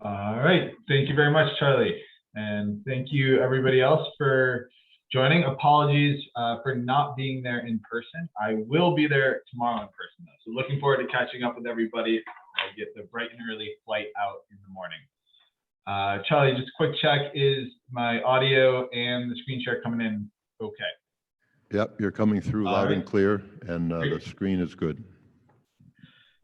All right. Thank you very much, Charlie. And thank you, everybody else, for joining. Apologies for not being there in person. I will be there tomorrow in person, though. So looking forward to catching up with everybody. I get the bright and early flight out in the morning. Charlie, just a quick check. Is my audio and the screen share coming in okay? Yep, you're coming through loud and clear, and the screen is good.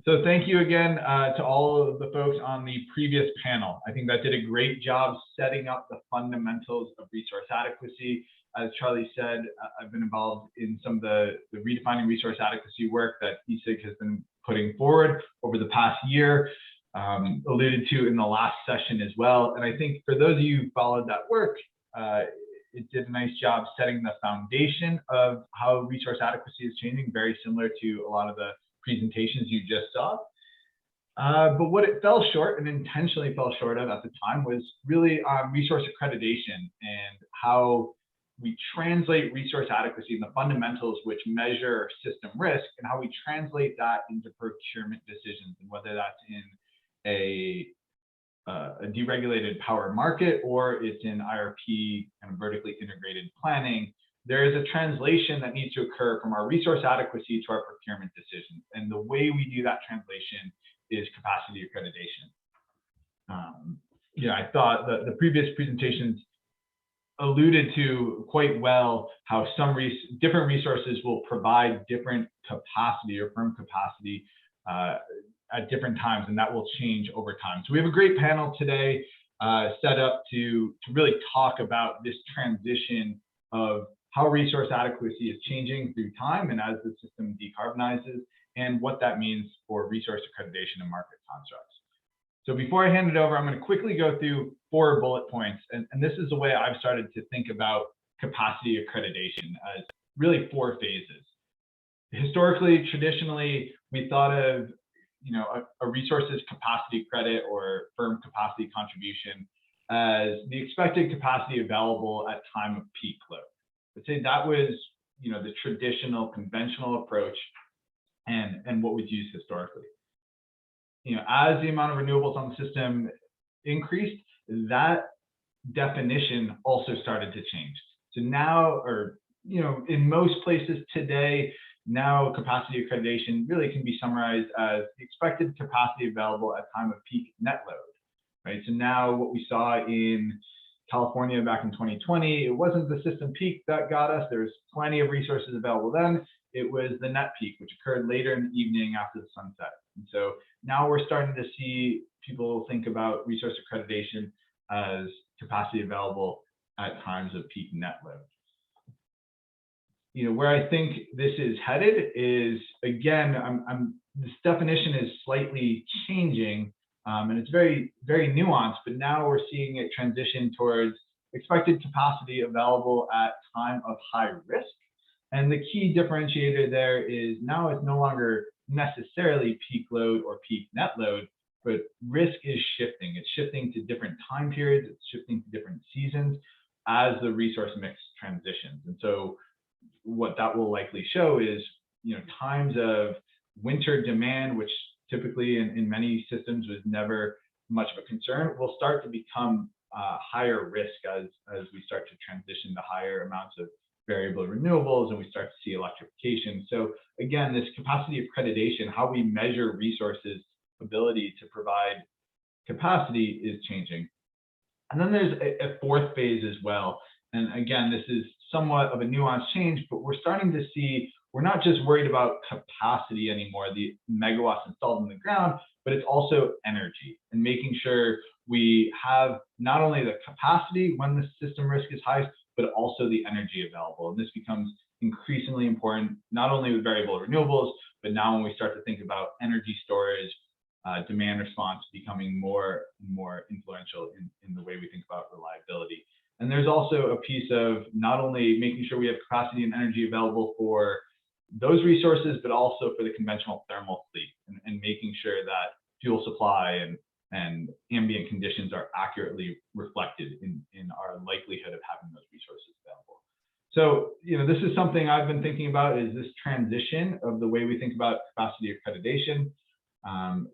So thank you again to all of the folks on the previous panel. I think that did a great job setting up the fundamentals of resource adequacy. As Charlie said, I've been involved in some of the redefining resource adequacy work that ESG has been putting forward over the past year, alluded to in the last session as well. And I think for those of you who followed that work, it did a nice job setting the foundation of how resource adequacy is changing, very similar to a lot of the presentations you just saw. But what it fell short, and intentionally fell short of at the time, was really resource accreditation and how we translate resource adequacy and the fundamentals which measure system risk, and how we translate that into procurement decisions, and whether that's in a deregulated power market or it's in IRP and vertically integrated planning. There is a translation that needs to occur from our resource adequacy to our procurement decisions. And the way we do that translation is capacity accreditation. I thought that the previous presentations alluded to quite well how some different resources will provide different capacity or firm capacity at different times, and that will change over time. So we have a great panel today set up to really talk about this transition of how resource adequacy is changing through time and as the system decarbonizes, and what that means for resource accreditation and market constructs. So before I hand it over, I'm going to quickly go through 4 bullet points. And this is the way I've started to think about capacity accreditation as really 4 phases. Historically, traditionally, we thought of a resources capacity credit or firm capacity contribution as the expected capacity available at time of peak load. I'd say that was, the traditional conventional approach and what was used historically. As the amount of renewables on the system increased, that definition also started to change. So now, or in most places today, now capacity accreditation really can be summarized as the expected capacity available at time of peak net load, right? So now what we saw in California back in 2020, it wasn't the system peak that got us. There's plenty of resources available then. It was the net peak, which occurred later in the evening after the sunset. And so now we're starting to see people think about resource accreditation as capacity available at times of peak net load. Where I think this is headed is, again, this definition is slightly changing. And it's very, very nuanced, but now we're seeing it transition towards expected capacity available at time of high risk. And the key differentiator there is now it's no longer necessarily peak load or peak net load, but risk is shifting. It's shifting to different time periods. It's shifting to different seasons as the resource mix transitions. And so what that will likely show is, times of winter demand, which typically in many systems was never much of a concern, will start to become higher risk as we start to transition to higher amounts of variable renewables and we start to see electrification. So again, this capacity accreditation, how we measure resources' ability to provide capacity is changing. And then there's a 4th phase as well. And again, this is somewhat of a nuanced change, but we're starting to see we're not just worried about capacity anymore, the megawatts installed in the ground, but it's also energy and making sure we have not only the capacity when the system risk is highest, but also the energy available. And this becomes increasingly important, not only with variable renewables, but now when we start to think about energy storage, demand response becoming more and more influential in the way we think about reliability. And there's also a piece of not only making sure we have capacity and energy available for those resources, but also for the conventional thermal fleet and making sure that fuel supply and ambient conditions are accurately reflected in our likelihood of having those resources available. So, this is something I've been thinking about, is this transition of the way we think about capacity accreditation.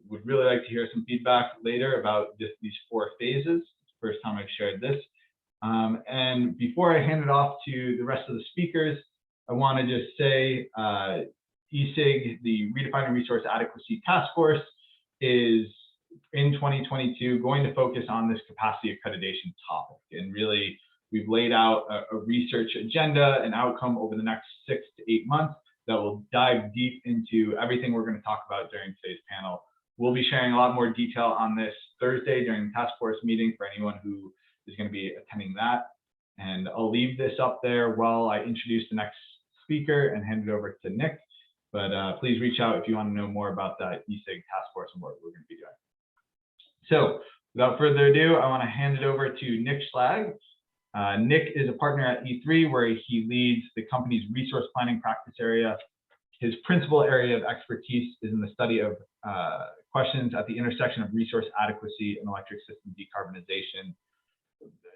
Would really like to hear some feedback later about these 4 phases. It's the first time I've shared this. And before I hand it off to the rest of the speakers, I want to just say ESG, the Redefining Resource Adequacy Task Force, is in 2022 going to focus on this capacity accreditation topic. And really, we've laid out a research agenda and outcome over the next 6 to 8 months that will dive deep into everything we're going to talk about during today's panel. We'll be sharing a lot more detail on this Thursday during the task force meeting for anyone who is going to be attending that. And I'll leave this up there while I introduce the next speaker and hand it over to Nick. But please reach out if you want to know more about that ESG task force and what we're going to be doing. So without further ado, I want to hand it over to Nick Schlag. Nick is a partner at E3, where he leads the company's resource planning practice area. His principal area of expertise is in the study of questions at the intersection of resource adequacy and electric system decarbonization.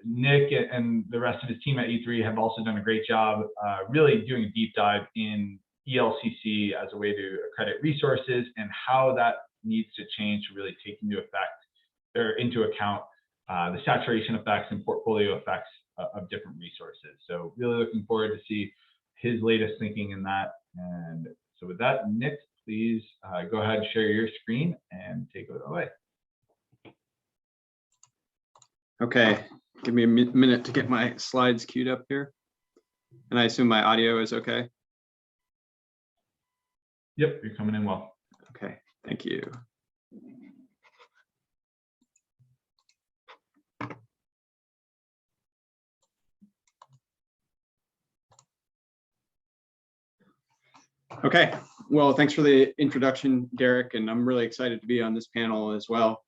Nick and the rest of his team at E3 have also done a great job really doing a deep dive in Elcc as a way to accredit resources and how that needs to change to really take into account the saturation effects and portfolio effects of different resources. So really looking forward to see his latest thinking in that. And so with that, Nick, please go ahead and share your screen and take it away. Okay, give me a minute to get my slides queued up here. And I assume my audio is okay? Yep, you're coming in well. Okay, thank you. Okay, well, thanks for the introduction, Derek, and I'm really excited to be on this panel as well.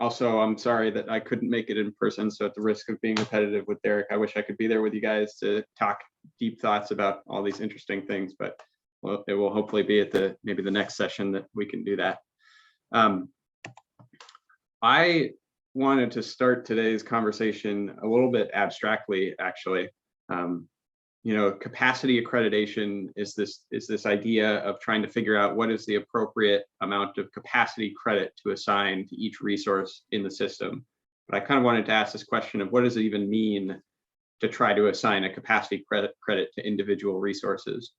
Also, I'm sorry that I couldn't make it in person, so at the risk of being repetitive with Derek, I wish I could be there with you guys to talk deep thoughts about all these interesting things, but well, it will hopefully be at maybe the next session that we can do that. I wanted to start today's conversation a little bit abstractly, actually. You know, capacity accreditation is this idea of trying to figure out what is the appropriate amount of capacity credit to assign to each resource in the system. But I kind of wanted to ask this question of what does it even mean to try to assign a capacity credit to individual resources?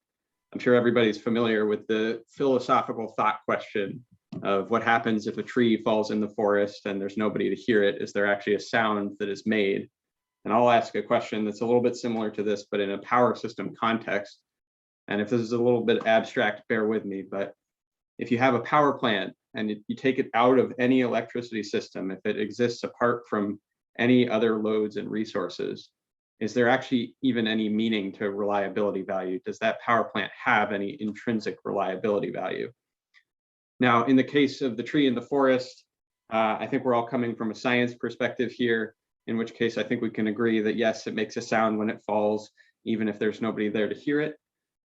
I'm sure everybody's familiar with the philosophical thought question of what happens if a tree falls in the forest and there's nobody to hear it. Is there actually a sound that is made? And I'll ask a question that's a little bit similar to this, but in a power system context. And if this is a little bit abstract, bear with me, but if you have a power plant and you take it out of any electricity system, if it exists apart from any other loads and resources, is there actually even any meaning to reliability value? Does that power plant have any intrinsic reliability value? Now, in the case of the tree in the forest, I think we're all coming from a science perspective here, in which case I think we can agree that yes, it makes a sound when it falls, even if there's nobody there to hear it.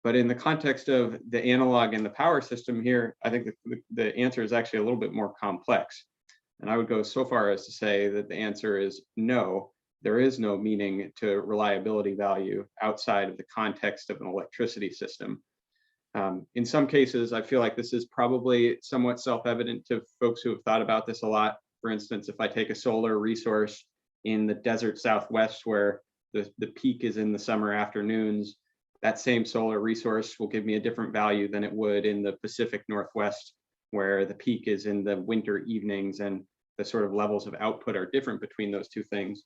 But in the context of the analog and the power system here, I think the answer is actually a little bit more complex. And I would go so far as to say that the answer is no, there is no meaning to reliability value outside of the context of an electricity system. In some cases, I feel like this is probably somewhat self-evident to folks who have thought about this a lot. For instance, if I take a solar resource in the desert Southwest where the peak is in the summer afternoons, that same solar resource will give me a different value than it would in the Pacific Northwest, where the peak is in the winter evenings and the sort of levels of output are different between those two things.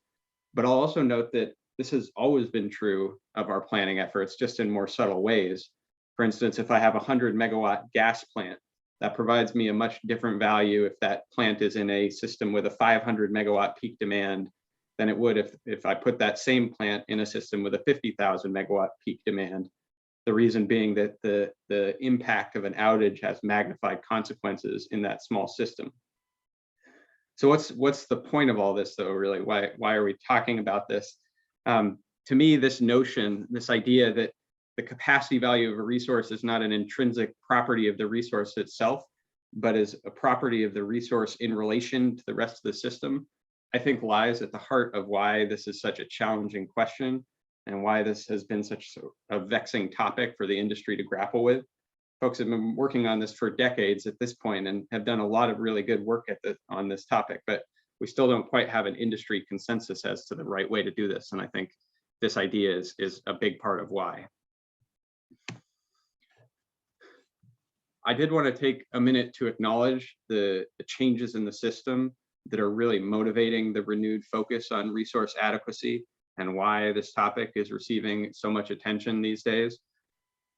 But I'll also note that this has always been true of our planning efforts, just in more subtle ways. For instance, if I have a 100 megawatt gas plant, that provides me a much different value if that plant is in a system with a 500 megawatt peak demand than it would if I put that same plant in a system with a 50,000 megawatt peak demand. The reason being that the impact of an outage has magnified consequences in that small system. So what's the point of all this though, really? Why are we talking about this? To me, this notion, this idea that the capacity value of a resource is not an intrinsic property of the resource itself, but is a property of the resource in relation to the rest of the system, I think lies at the heart of why this is such a challenging question and why this has been such a vexing topic for the industry to grapple with. folks have been working on this for decades at this point and have done a lot of really good work on this topic, but we still don't quite have an industry consensus as to the right way to do this. And I think this idea is a big part of why. I did want to take a minute to acknowledge the changes in the system that are really motivating the renewed focus on resource adequacy and why this topic is receiving so much attention these days.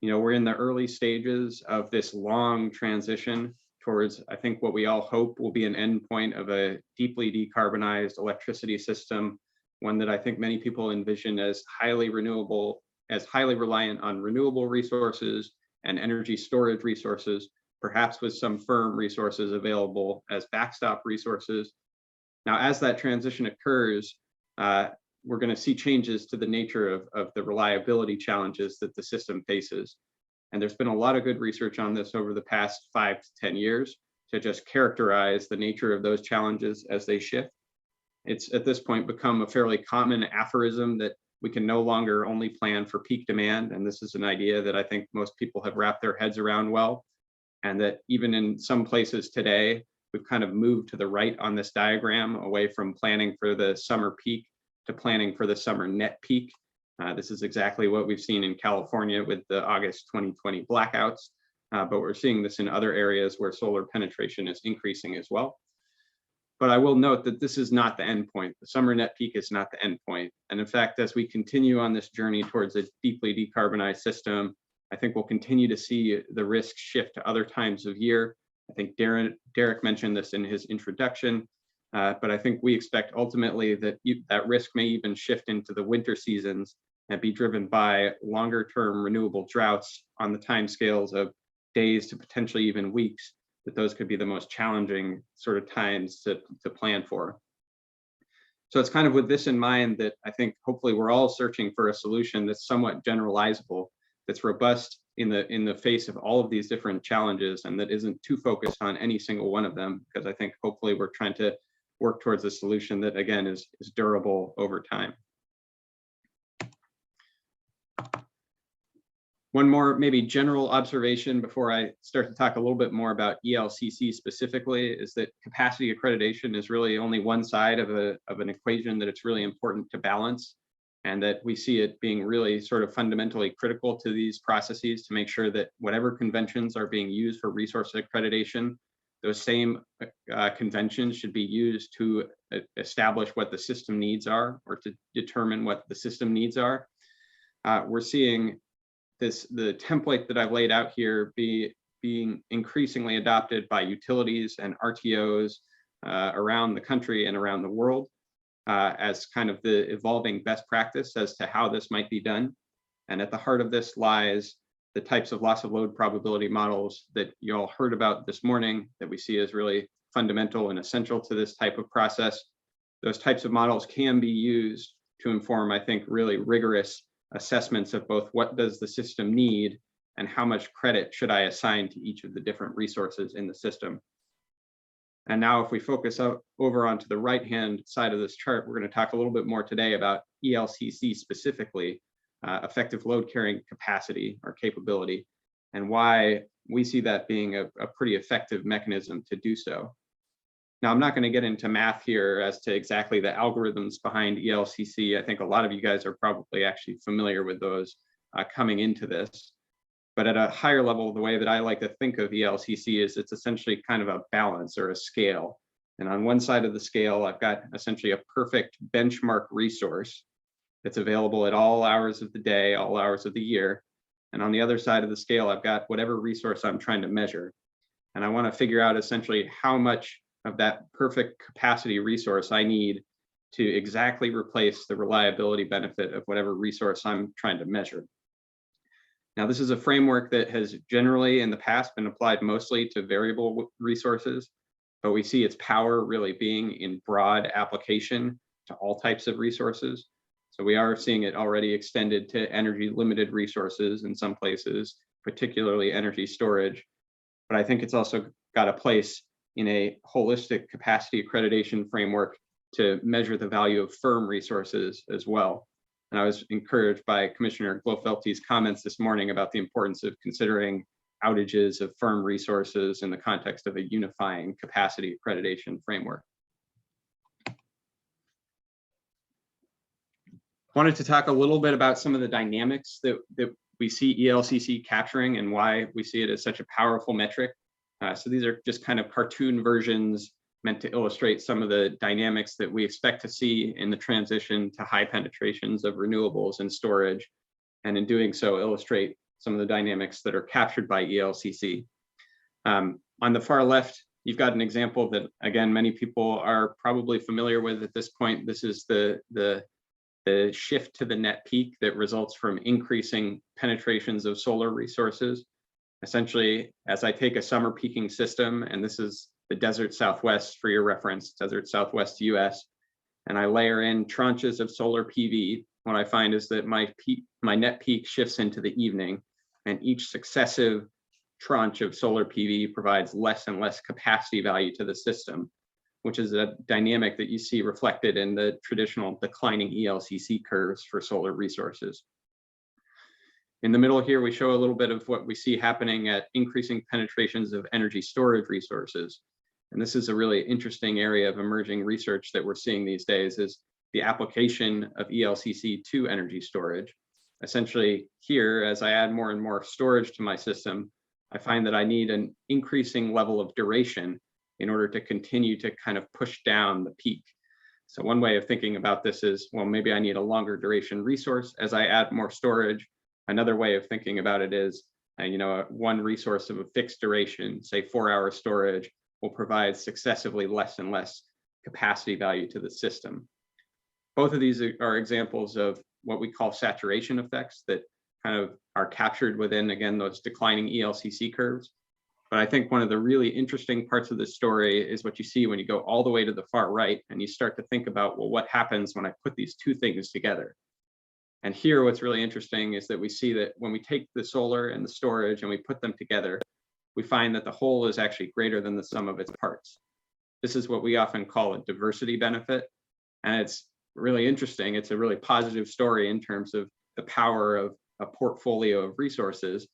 You know, we're in the early stages of this long transition towards, I think, what we all hope will be an endpoint of a deeply decarbonized electricity system, one that I think many people envision as highly renewable, as highly reliant on renewable resources and energy storage resources, perhaps with some firm resources available as backstop resources. Now, as that transition occurs, we're going to see changes to the nature of the reliability challenges that the system faces. And there's been a lot of good research on this over the past 5 to 10 years to just characterize the nature of those challenges as they shift. It's at this point become a fairly common aphorism that we can no longer only plan for peak demand. And this is an idea that I think most people have wrapped their heads around well. And that even in some places today, we've kind of moved to the right on this diagram, away from planning for the summer peak to planning for the summer net peak. This is exactly what we've seen in California with the August 2020 blackouts, but we're seeing this in other areas where solar penetration is increasing as well. But I will note that this is not the endpoint. The summer net peak is not the endpoint. And in fact, as we continue on this journey towards a deeply decarbonized system, I think we'll continue to see the risk shift to other times of year. I think Derek mentioned this in his introduction, but I think we expect ultimately that that risk may even shift into the winter seasons and be driven by longer term renewable droughts on the timescales of days to potentially even weeks, that those could be the most challenging sort of times to plan for. So it's kind of with this in mind that I think hopefully we're all searching for a solution that's somewhat generalizable, that's robust in the face of all of these different challenges, and that isn't too focused on any single one of them, because I think hopefully we're trying to work towards a solution that, again, is durable over time. One more maybe general observation before I start to talk a little bit more about ELCC specifically is that capacity accreditation is really only one side of an equation that it's really important to balance, and that we see it being really sort of fundamentally critical to these processes to make sure that whatever conventions are being used for resource accreditation, those same conventions should be used to establish what the system needs are, or to determine what the system needs are. We're seeing the template that I've laid out here being increasingly adopted by utilities and RTOs around the country and around the world as kind of the evolving best practice as to how this might be done. And at the heart of this lies the types of loss of load probability models that you all heard about this morning, that we see as really fundamental and essential to this type of process. Those types of models can be used to inform, I think, really rigorous assessments of both what does the system need and how much credit should I assign to each of the different resources in the system. And now if we focus over onto the right-hand side of this chart, we're going to talk a little bit more today about ELCC specifically, effective load carrying capacity or capability, and why we see that being a pretty effective mechanism to do so. Now, I'm not going to get into math here as to exactly the algorithms behind ELCC. I think a lot of you guys are probably actually familiar with those coming into this. But at a higher level, the way that I like to think of ELCC is it's essentially kind of a balance or a scale. And on one side of the scale, I've got essentially a perfect benchmark resource that's available at all hours of the day, all hours of the year. And on the other side of the scale, I've got whatever resource I'm trying to measure. And I want to figure out essentially how much of that perfect capacity resource I need to exactly replace the reliability benefit of whatever resource I'm trying to measure. Now, this is a framework that has generally in the past been applied mostly to variable resources, but we see its power really being in broad application to all types of resources. So we are seeing it already extended to energy limited resources in some places, particularly energy storage. But I think it's also got a place in a holistic capacity accreditation framework to measure the value of firm resources as well. And I was encouraged by Commissioner Glofelte's comments this morning about the importance of considering outages of firm resources in the context of a unifying capacity accreditation framework. Wanted to talk a little bit about some of the dynamics that we see ELCC capturing and why we see it as such a powerful metric. So these are just kind of cartoon versions meant to illustrate some of the dynamics that we expect to see in the transition to high penetrations of renewables and storage, and in doing so illustrate some of the dynamics that are captured by ELCC. On the far left, you've got an example that, again, many people are probably familiar with at this point. This is the shift to the net peak that results from increasing penetrations of solar resources. Essentially, as I take a summer peaking system, and this is the desert Southwest for your reference, desert Southwest US, and I layer in tranches of solar PV, what I find is that my net peak shifts into the evening, and each successive tranche of solar PV provides less and less capacity value to the system, which is a dynamic that you see reflected in the traditional declining ELCC curves for solar resources. In the middle here, we show a little bit of what we see happening at increasing penetrations of energy storage resources. And this is a really interesting area of emerging research that we're seeing these days, is the application of ELCC to energy storage. Essentially here, as I add more and more storage to my system, I find that I need an increasing level of duration in order to continue to kind of push down the peak. So one way of thinking about this is, well, maybe I need a longer duration resource as I add more storage. Another way of thinking about it is, one resource of a fixed duration, say 4-hour storage, will provide successively less and less capacity value to the system. Both of these are examples of what we call saturation effects that kind of are captured within, again, those declining ELCC curves. But I think one of the really interesting parts of this story is what you see when you go all the way to the far right and you start to think about, well, what happens when I put these two things together? And here, what's really interesting is that we see that when we take the solar and the storage and we put them together, we find that the whole is actually greater than the sum of its parts. This is what we often call a diversity benefit. And it's really interesting. It's a really positive story in terms of the power of a portfolio of resources,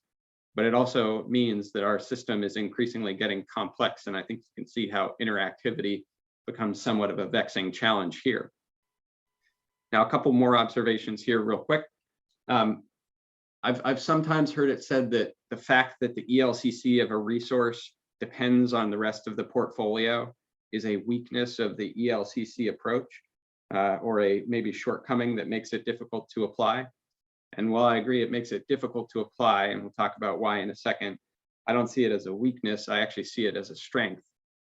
but it also means that our system is increasingly getting complex. And I think you can see how interactivity becomes somewhat of a vexing challenge here. Now, a couple more observations here real quick. I've sometimes heard it said that the fact that the ELCC of a resource depends on the rest of the portfolio is a weakness of the ELCC approach, or a maybe shortcoming that makes it difficult to apply. And while I agree it makes it difficult to apply, and we'll talk about why in a second, I don't see it as a weakness. I actually see it as a strength,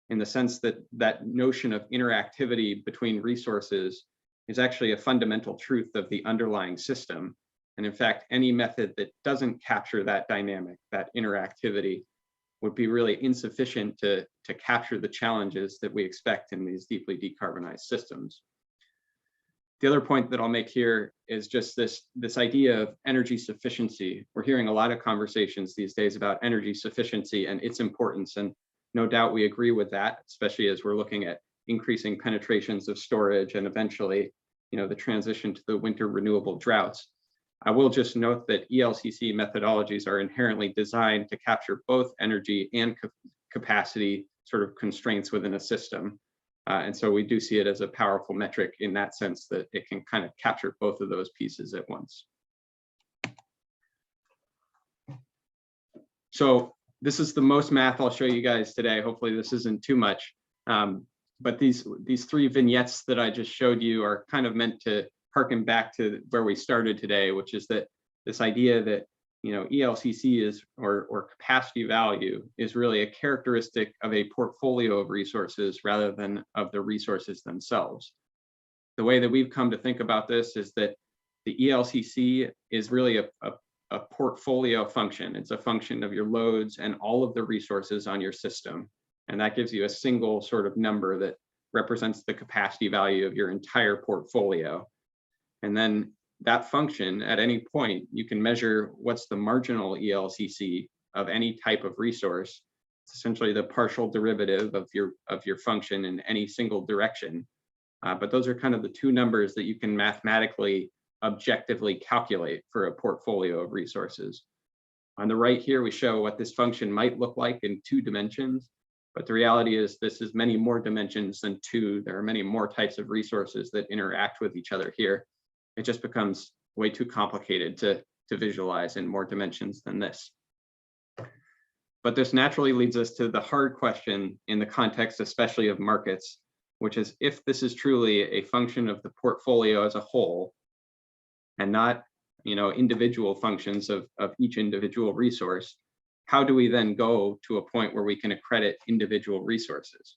in the sense that that notion of interactivity between resources is actually a fundamental truth of the underlying system. And in fact, any method that doesn't capture that dynamic, that interactivity, would be really insufficient to capture the challenges that we expect in these deeply decarbonized systems. The other point that I'll make here is just this idea of energy sufficiency. We're hearing a lot of conversations these days about energy sufficiency and its importance, and no doubt we agree with that, especially as we're looking at increasing penetrations of storage and eventually, the transition to the winter renewable droughts. I will just note that ELCC methodologies are inherently designed to capture both energy and capacity sort of constraints within a system. And so we do see it as a powerful metric in that sense, that it can kind of capture both of those pieces at once. So this is the most math I'll show you guys today. Hopefully this isn't too much. But these three vignettes that I just showed you are kind of meant to harken back to where we started today, which is that this idea that ELCC is, or capacity value, is really a characteristic of a portfolio of resources rather than of the resources themselves. The way that we've come to think about this is that the ELCC is really a portfolio function. It's a function of your loads and all of the resources on your system. And that gives you a single sort of number that represents the capacity value of your entire portfolio. And then that function, at any point, you can measure what's the marginal ELCC of any type of resource. It's essentially the partial derivative of your function in any single direction. But those are kind of the two numbers that you can mathematically, objectively calculate for a portfolio of resources. On the right here, we show what this function might look like in 2 dimensions, but the reality is this is many more dimensions than 2. There are many more types of resources that interact with each other here. It just becomes way too complicated to visualize in more dimensions than this. But this naturally leads us to the hard question in the context, especially of markets, which is if this is truly a function of the portfolio as a whole and not, individual functions of each individual resource, how do we then go to a point where we can accredit individual resources?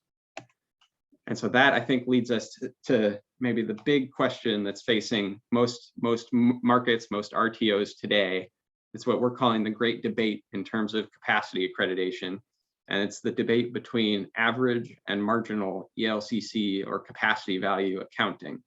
And so that, I think, leads us to maybe the big question that's facing most markets, most RTOs today. It's what we're calling the great debate in terms of capacity accreditation. And it's the debate between average and marginal ELCC or capacity value accounting.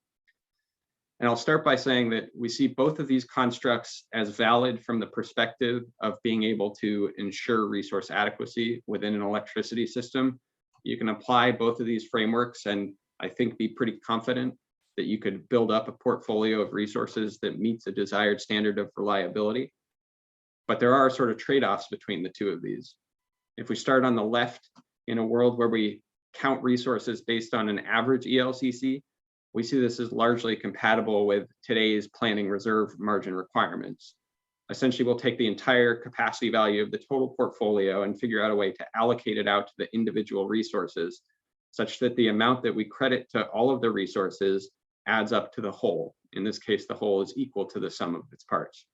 And I'll start by saying that we see both of these constructs as valid from the perspective of being able to ensure resource adequacy within an electricity system. You can apply both of these frameworks and I think be pretty confident that you could build up a portfolio of resources that meets a desired standard of reliability. But there are sort of trade-offs between the two of these. If we start on the left, in a world where we count resources based on an average ELCC, we see this as largely compatible with today's planning reserve margin requirements. Essentially, we'll take the entire capacity value of the total portfolio and figure out a way to allocate it out to the individual resources, such that the amount that we credit to all of the resources adds up to the whole. In this case, the whole is equal to the sum of its parts.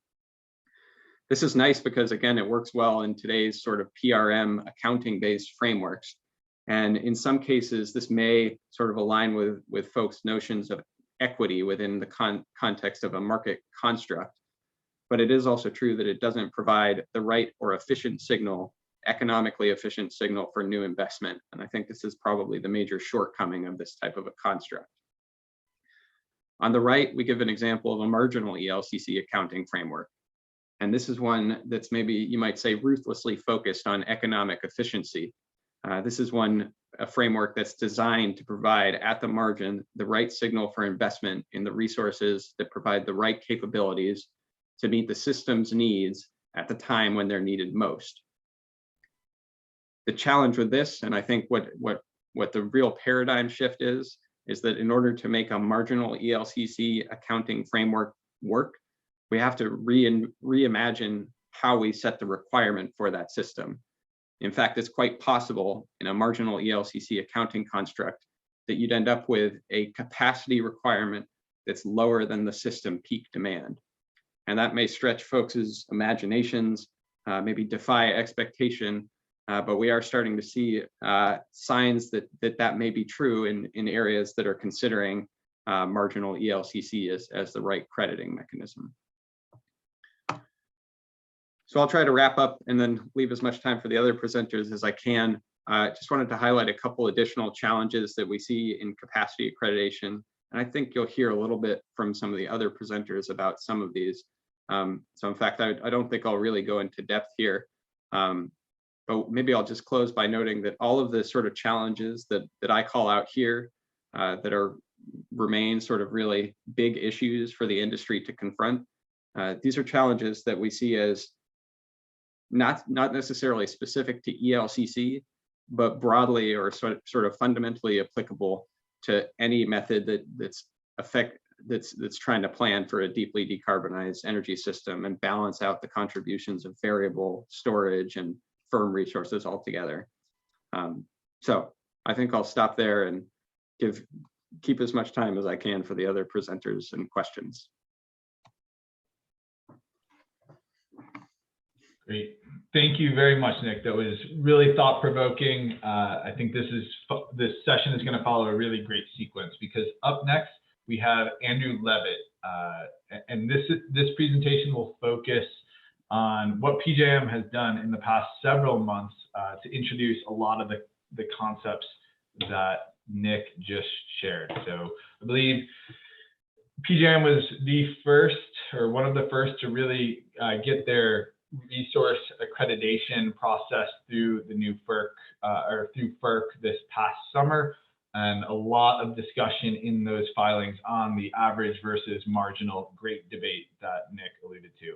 This is nice because, again, it works well in today's sort of PRM accounting-based frameworks. And in some cases, this may sort of align with folks' notions of equity within the context of a market construct. But it is also true that it doesn't provide the right or efficient signal, economically efficient signal for new investment. And I think this is probably the major shortcoming of this type of a construct. On the right, we give an example of a marginal ELCC accounting framework. And this is one that's maybe, you might say, ruthlessly focused on economic efficiency. This is a framework that's designed to provide at the margin the right signal for investment in the resources that provide the right capabilities to meet the system's needs at the time when they're needed most. The challenge with this, and I think what the real paradigm shift is that in order to make a marginal ELCC accounting framework work, we have to reimagine how we set the requirement for that system. In fact, it's quite possible in a marginal ELCC accounting construct that you'd end up with a capacity requirement that's lower than the system peak demand. And that may stretch folks' imaginations, maybe defy expectation, but we are starting to see signs that may be true in areas that are considering marginal ELCC as the right crediting mechanism. So I'll try to wrap up and then leave as much time for the other presenters as I can. Just wanted to highlight a couple additional challenges that we see in capacity accreditation. And I think you'll hear a little bit from some of the other presenters about some of these. So in fact, I don't think I'll really go into depth here. But maybe I'll just close by noting that all of the sort of challenges that I call out here that remain sort of really big issues for the industry to confront. These are challenges that we see as not necessarily specific to ELCC, but broadly or sort of fundamentally applicable to any method that's trying to plan for a deeply decarbonized energy system and balance out the contributions of variable storage and firm resources altogether. So I think I'll stop there and keep as much time as I can for the other presenters and questions. Great. Thank you very much, Nick. That was really thought-provoking. I think this session is going to follow a really great sequence because up next we have Andrew Levitt, and this presentation will focus on what PJM has done in the past several months to introduce a lot of the concepts that Nick just shared. So I believe PJM was the first or one of the first to really get their resource accreditation process through the new FERC through FERC this past summer, and a lot of discussion in those filings on the average versus marginal great debate that Nick alluded to.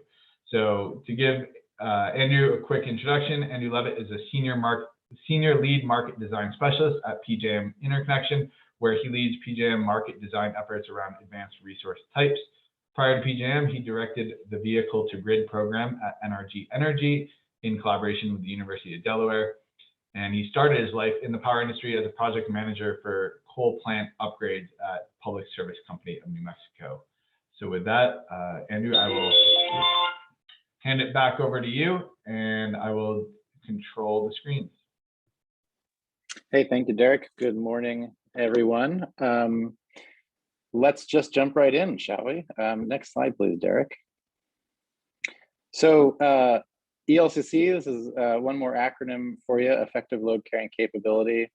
So to give Andrew, a quick introduction. Andrew Levitt is a senior lead market design specialist at PJM Interconnection, where he leads PJM market design efforts around advanced resource types. Prior to PJM, he directed the Vehicle to Grid program at NRG Energy in collaboration with the University of Delaware. And he started his life in the power industry as a project manager for coal plant upgrades at Public Service Company of New Mexico. So with that, Andrew, I will hand it back over to you, and I will control the screens. Hey, thank you, Derek. Good morning, everyone. Let's just jump right in, shall we? Next slide, please, Derek. So ELCC, this is one more acronym for you, Effective Load Carrying Capability.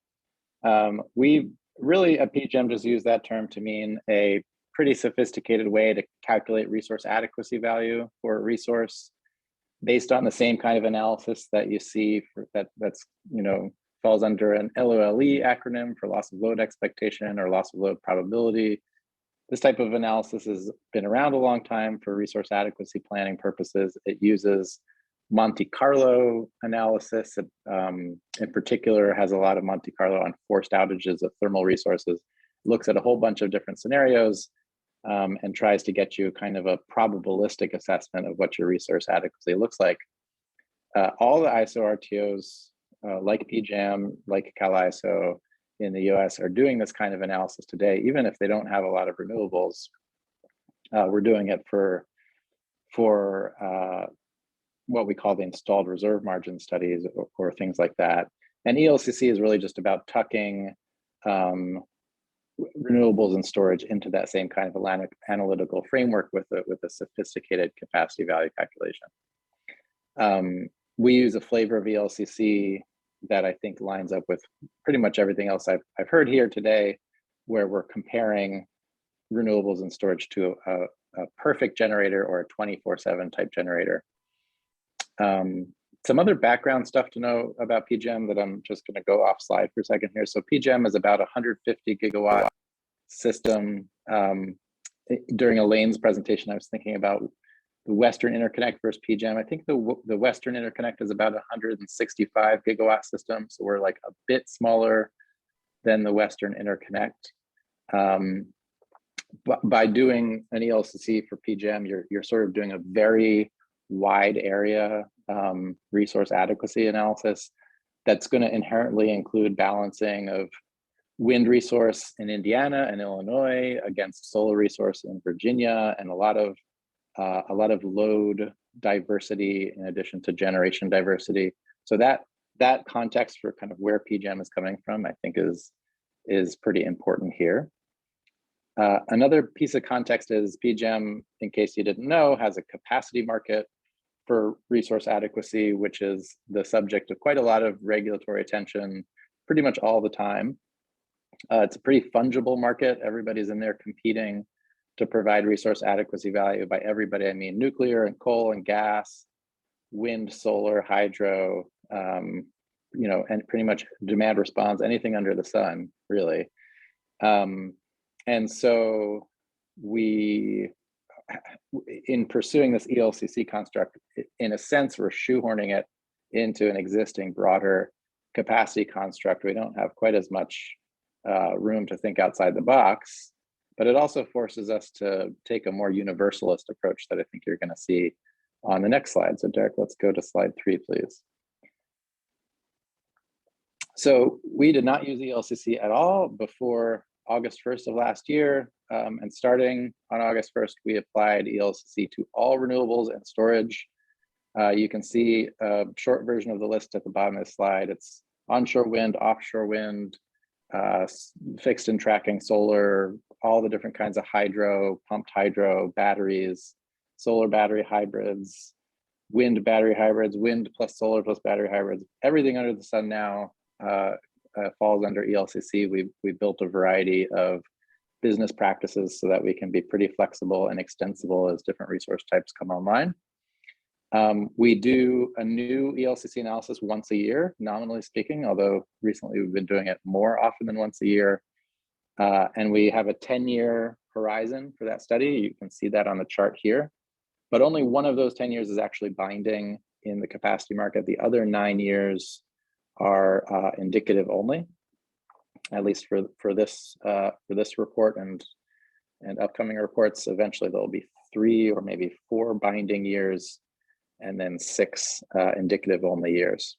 We really at PJM just use that term to mean a pretty sophisticated way to calculate resource adequacy value for a resource based on the same kind of analysis that you see for that's falls under an LOLE acronym for loss of load expectation or loss of load probability. This type of analysis has been around a long time for resource adequacy planning purposes. It uses Monte Carlo analysis. In particular, has a lot of Monte Carlo on forced outages of thermal resources. Looks at a whole bunch of different scenarios and tries to get you kind of a probabilistic assessment of what your resource adequacy looks like. All the ISO RTOs, like PJM, like CalISO in the US, are doing this kind of analysis today, even if they don't have a lot of renewables. We're doing it for what we call the installed reserve margin studies or things like that. And ELCC is really just about tucking renewables and storage into that same kind of analytical framework with a sophisticated capacity value calculation. We use a flavor of ELCC that I think lines up with pretty much everything else I've heard here today, where we're comparing renewables and storage to a perfect generator or a 24/7 type generator. Some other background stuff to know about PJM that I'm just going to go off slide for a second here. So PJM is about a 150 gigawatt system. During Elaine's presentation, I was thinking about the Western Interconnect versus PJM. I think the Western Interconnect is about 165 gigawatt system. So we're like a bit smaller than the Western Interconnect. But by doing an ELCC for PJM, you're sort of doing a very wide area resource adequacy analysis that's going to inherently include balancing of wind resource in Indiana and Illinois against solar resource in Virginia, and a lot of load diversity in addition to generation diversity. So that context for kind of where PJM is coming from, I think is pretty important here. Another piece of context is PJM, in case you didn't know, has a capacity market for resource adequacy, which is the subject of quite a lot of regulatory attention pretty much all the time. It's a pretty fungible market. Everybody's in there competing to provide resource adequacy value. By everybody, I mean nuclear and coal and gas, wind, solar, hydro, and pretty much demand response, anything under the sun, really. And so in pursuing this ELCC construct, in a sense, we're shoehorning it into an existing broader capacity construct. We don't have quite as much room to think outside the box, but it also forces us to take a more universalist approach that I think you're going to see on the next slide. So Derek, let's go to slide 3, please. So we did not use ELCC at all before August 1st of last year. And starting on August 1st, we applied ELCC to all renewables and storage. You can see a short version of the list at the bottom of the slide. It's onshore wind, offshore wind, fixed and tracking solar, all the different kinds of hydro, pumped hydro, batteries, solar battery hybrids, wind battery hybrids, wind plus solar plus battery hybrids. Everything under the sun now falls under ELCC. We built a variety of business practices so that we can be pretty flexible and extensible as different resource types come online. We do a new ELCC analysis once a year, nominally speaking, although recently we've been doing it more often than once a year. And we have a 10-year horizon for that study. You can see that on the chart here. But only one of those 10 years is actually binding in the capacity market. The other 9 years are indicative only, at least for this report and upcoming reports. Eventually there'll be 3 or maybe 4 binding years, and then 6 indicative only years.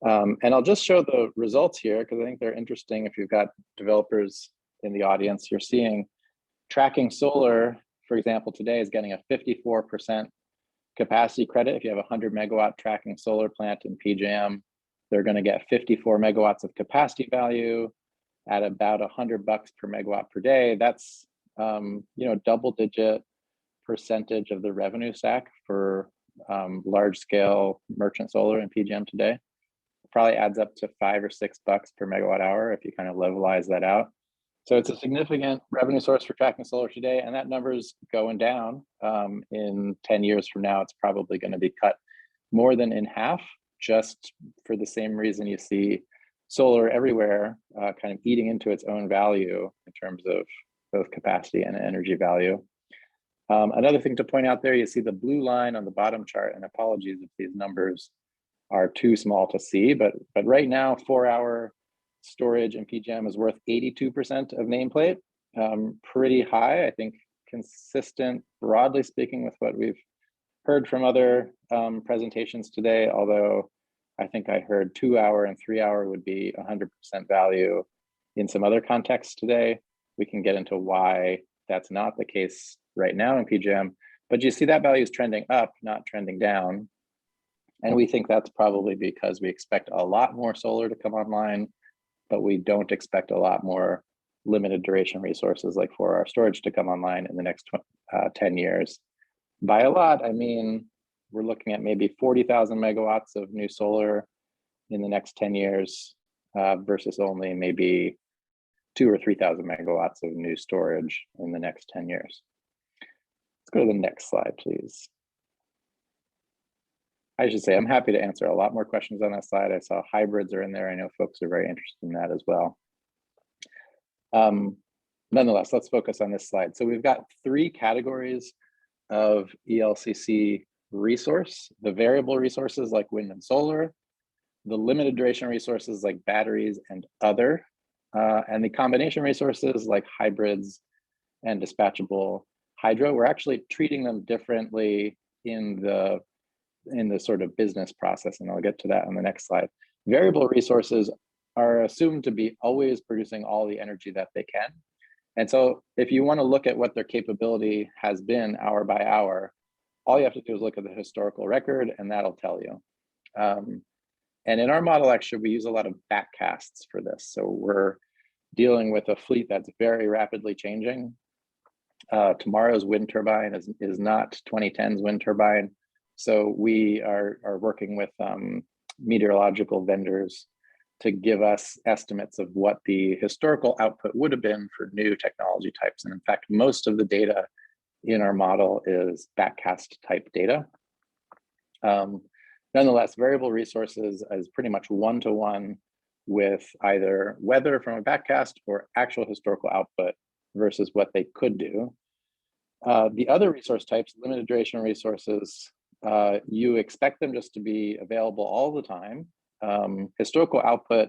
And I'll just show the results here because I think they're interesting. If you've got developers in the audience, you're seeing tracking solar, for example, today is getting a 54% capacity credit. If you have a 100 megawatt tracking solar plant in PJM, they're going to get 54 megawatts of capacity value at about $100 per megawatt per day. That's double-digit percentage of the revenue stack for large-scale merchant solar in PJM today. Probably adds up to $5 or $6 per megawatt hour if you kind of levelize that out. So it's a significant revenue source for tracking solar today, and that number's going down. In 10 years from now, it's probably going to be cut more than in half, just for the same reason you see solar everywhere kind of eating into its own value in terms of both capacity and energy value. Another thing to point out there, you see the blue line on the bottom chart, and apologies if these numbers are too small to see, but right now 4-hour storage in PJM is worth 82% of nameplate. Pretty high, I think, consistent, broadly speaking, with what we've heard from other presentations today, although I think I heard 2-hour and 3-hour would be 100% value in some other contexts today. We can get into why that's not the case right now in PJM, but you see that value is trending up, not trending down. And we think that's probably because we expect a lot more solar to come online, but we don't expect a lot more limited duration resources like 4-hour storage to come online in the next 10 years. By a lot, I mean, we're looking at maybe 40,000 megawatts of new solar in the next 10 years versus only maybe 2,000 or 3,000 megawatts of new storage in the next 10 years. Let's go to the next slide, please. I should say I'm happy to answer a lot more questions on that slide. I saw hybrids are in there. I know folks are very interested in that as well. Nonetheless, let's focus on this slide. So we've got 3 categories of ELCC resource: the variable resources like wind and solar, the limited duration resources like batteries and other, and the combination resources like hybrids and dispatchable hydro. We're actually treating them differently in the sort of business process, and I'll get to that on the next slide. Variable resources are assumed to be always producing all the energy that they can. And so if you want to look at what their capability has been hour by hour, all you have to do is look at the historical record, and that'll tell you. And in our model, actually, we use a lot of backcasts for this. So we're dealing with a fleet that's very rapidly changing. Tomorrow's wind turbine is not 2010's wind turbine. So we are working with meteorological vendors to give us estimates of what the historical output would have been for new technology types. And in fact, most of the data in our model is backcast type data. Nonetheless, variable resources is pretty much one-to-one with either weather from a backcast or actual historical output versus what they could do. The other resource types, limited duration resources, you expect them just to be available all the time. Historical output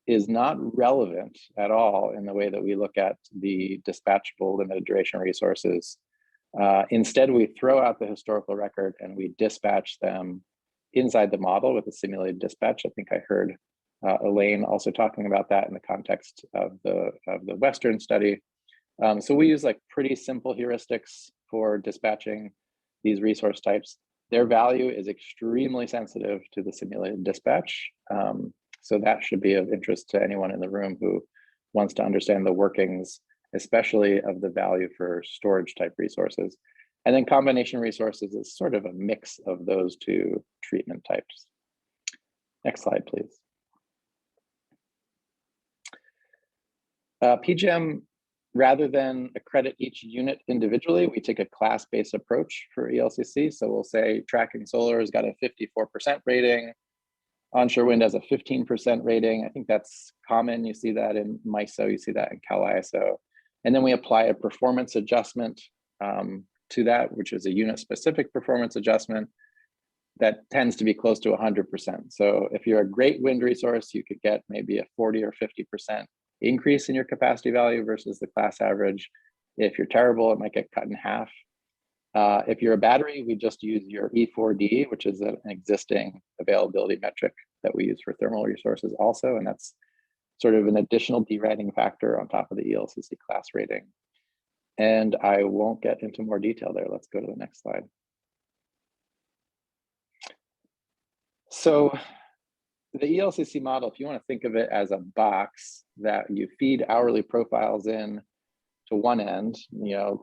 is not relevant at all in the way that we look at the dispatchable limited duration resources. Instead, we throw out the historical record and we dispatch them inside the model with a simulated dispatch. I think I heard Elaine also talking about that in the context of the Western study. So we use like pretty simple heuristics for dispatching these resource types. Their value is extremely sensitive to the simulated dispatch. So that should be of interest to anyone in the room who wants to understand the workings, especially of the value for storage type resources. And then combination resources is sort of a mix of those 2 treatment types. Next slide, please. PJM, rather than accredit each unit individually, we take a class-based approach for ELCC. So we'll say tracking solar has got a 54% rating, onshore wind has a 15% rating. I think that's common. You see that in MISO, you see that in CalISO. And then we apply a performance adjustment to that, which is a unit-specific performance adjustment. that tends to be close to 100%. So if you're a great wind resource, you could get maybe a 40 or 50% increase in your capacity value versus the class average. If you're terrible, it might get cut in half. If you're a battery, we just use your E4D, which is an existing availability metric that we use for thermal resources also, and that's sort of an additional derating factor on top of the ELCC class rating. And I won't get into more detail there. Let's go to the next slide. So the ELCC model, if you want to think of it as a box that you feed hourly profiles in to one end,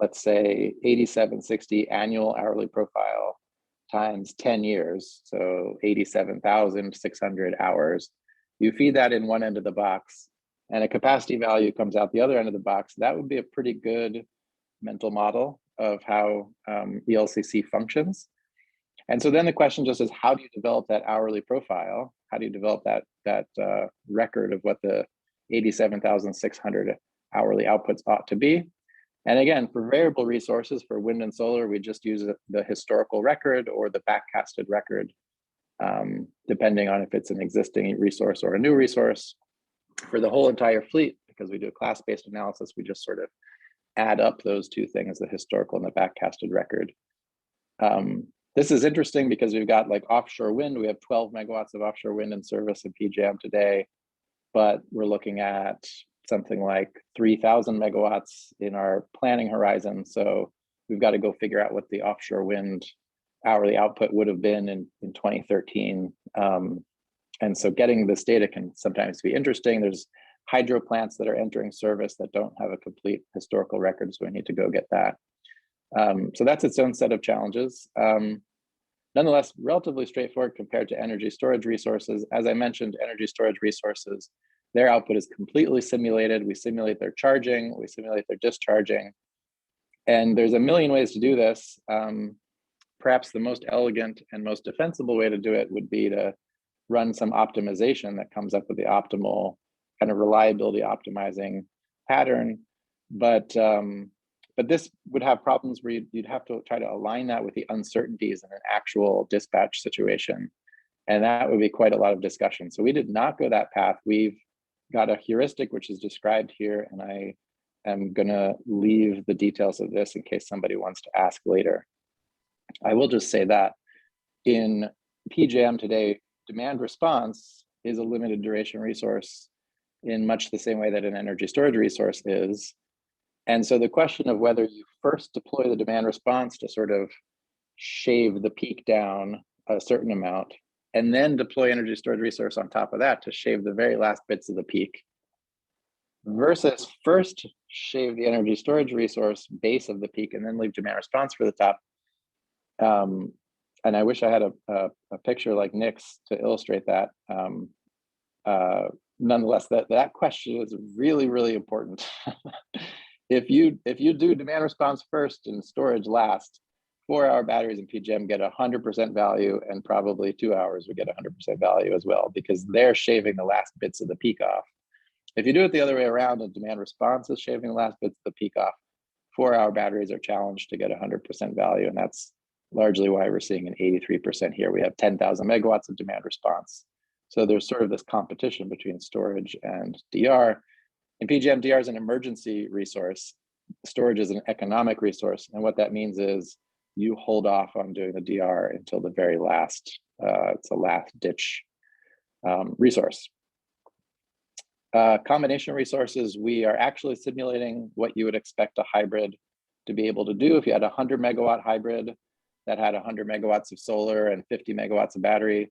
let's say 8760 annual hourly profile times 10 years, so 87,600 hours. You feed that in one end of the box, and a capacity value comes out the other end of the box. That would be a pretty good mental model of how ELCC functions. And so then the question just is, how do you develop that hourly profile? How do you develop that record of what the 87,600 hourly outputs ought to be? And again, for variable resources, for wind and solar, we just use the historical record or the backcasted record, depending on if it's an existing resource or a new resource. For the whole entire fleet, because we do a class-based analysis, we just sort of add up those two things, the historical and the backcasted record. This is interesting because we've got like offshore wind. We have 12 megawatts of offshore wind in service in PJM today, but we're looking at something like 3,000 megawatts in our planning horizon. So we've got to go figure out what the offshore wind hourly output would have been in 2013. And so getting this data can sometimes be interesting. There's hydro plants that are entering service that don't have a complete historical record, so we need to go get that. So that's its own set of challenges. Nonetheless, relatively straightforward compared to energy storage resources. As I mentioned, energy storage resources, their output is completely simulated. We simulate their charging, we simulate their discharging. And there's a million ways to do this. Perhaps the most elegant and most defensible way to do it would be to run some optimization that comes up with the optimal kind of reliability optimizing pattern. But this would have problems where you'd have to try to align that with the uncertainties in an actual dispatch situation. And that would be quite a lot of discussion. So we did not go that path. We've got a heuristic, which is described here, and I am gonna leave the details of this in case somebody wants to ask later. I will just say that in PJM today, demand response is a limited duration resource in much the same way that an energy storage resource is. And so the question of whether you first deploy the demand response to sort of shave the peak down a certain amount, and then deploy energy storage resource on top of that to shave the very last bits of the peak, versus first shave the energy storage resource base of the peak and then leave demand response for the top. And I wish I had a picture like Nick's to illustrate that. Nonetheless, that question is really, really important. If you do demand response first and storage last, 4-hour batteries in PJM get 100% value, and probably 2 hours would get 100% value as well, because they're shaving the last bits of the peak off. If you do it the other way around and demand response is shaving the last bits of the peak off, 4-hour batteries are challenged to get 100% value, and that's largely why we're seeing an 83% here. We have 10,000 megawatts of demand response. So there's sort of this competition between storage and DR. In PJM, DR is an emergency resource. Storage is an economic resource. And what that means is you hold off on doing the DR until the very last, it's a last ditch resource. Combination resources, we are actually simulating what you would expect a hybrid to be able to do. If you had a 100 megawatt hybrid that had 100 megawatts of solar and 50 megawatts of battery,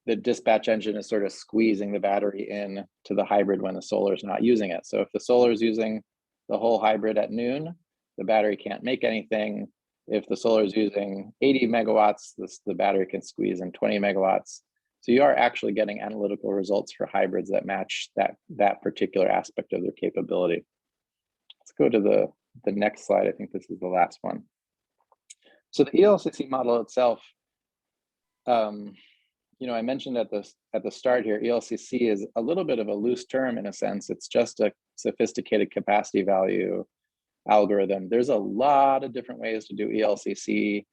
the dispatch engine is sort of squeezing the battery in to the hybrid when the solar is not using it. So if the solar is using the whole hybrid at noon, the battery can't make anything. If the solar is using 80 megawatts, the battery can squeeze in 20 megawatts. So you are actually getting analytical results for hybrids that match that particular aspect of their capability. Let's go to the next slide. I think this is the last one. So the ELCC model itself, I mentioned at the start here, ELCC is a little bit of a loose term in a sense. It's just a sophisticated capacity value algorithm. There's a lot of different ways to do ELCC,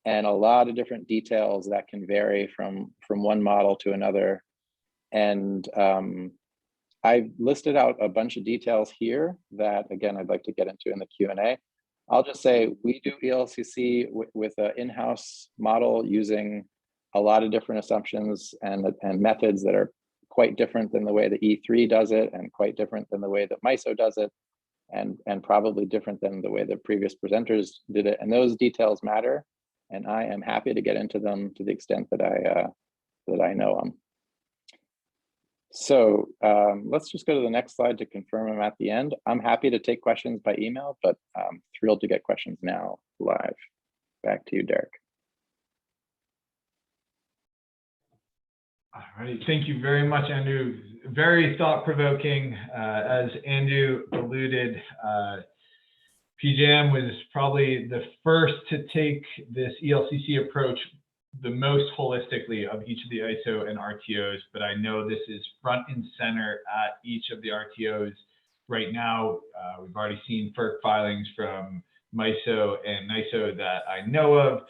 and a lot of different details that can vary from one model to another. And I've listed out a bunch of details here that, again, I'd like to get into in the Q&A. I'll just say we do ELCC with an in-house model using a lot of different assumptions and methods that are quite different than the way the E3 does it, and quite different than the way that MISO does it, and probably different than the way the previous presenters did it. And those details matter, and I am happy to get into them to the extent that I know them. So let's just go to the next slide to confirm them at the end. I'm happy to take questions by email, but I'm thrilled to get questions now live. Back to you, Derek. All right, thank you very much, Andrew. Very thought-provoking. As Andrew alluded, PJM was probably the first to take this ELCC approach the most holistically of each of the ISO and RTOs, but I know this is front and center at each of the RTOs right now. We've already seen FERC filings from MISO and NISO that I know of.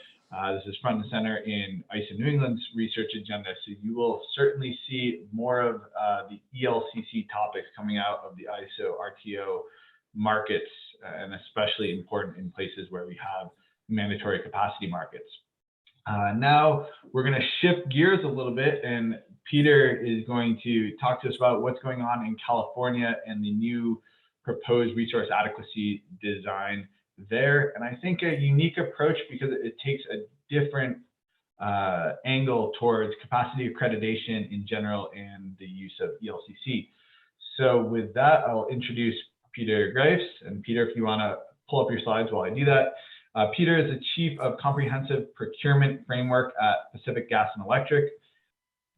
This is front and center in ISO New England's research agenda, so you will certainly see more of the ELCC topics coming out of the ISO RTO markets, and especially important in places where we have mandatory capacity markets. Now we're going to shift gears a little bit, and Peter is going to talk to us about what's going on in California and the new proposed resource adequacy design there. And I think a unique approach because it takes a different angle towards capacity accreditation in general and the use of ELCC. So with that, I'll introduce Peter Griffes. And Peter, if you want to pull up your slides while I do that. Peter is the Chief of Comprehensive Procurement Framework at Pacific Gas and Electric.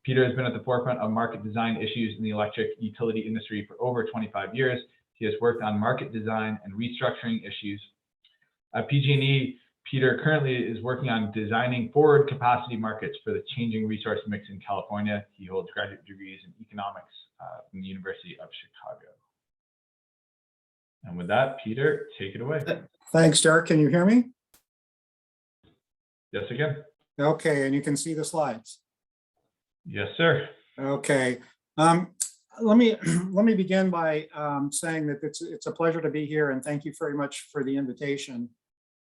Peter has been at the forefront of market design issues in the electric utility industry for over 25 years. He has worked on market design and restructuring issues. At PG&E, Peter currently is working on designing forward capacity markets for the changing resource mix in California. He holds graduate degrees in economics from the University of Chicago. And with that, Peter, take it away. Thanks, Derek. Can you hear me? Yes, again. Okay, and you can see the slides. Yes, sir. Okay. Let me begin by saying that it's a pleasure to be here, and thank you very much for the invitation.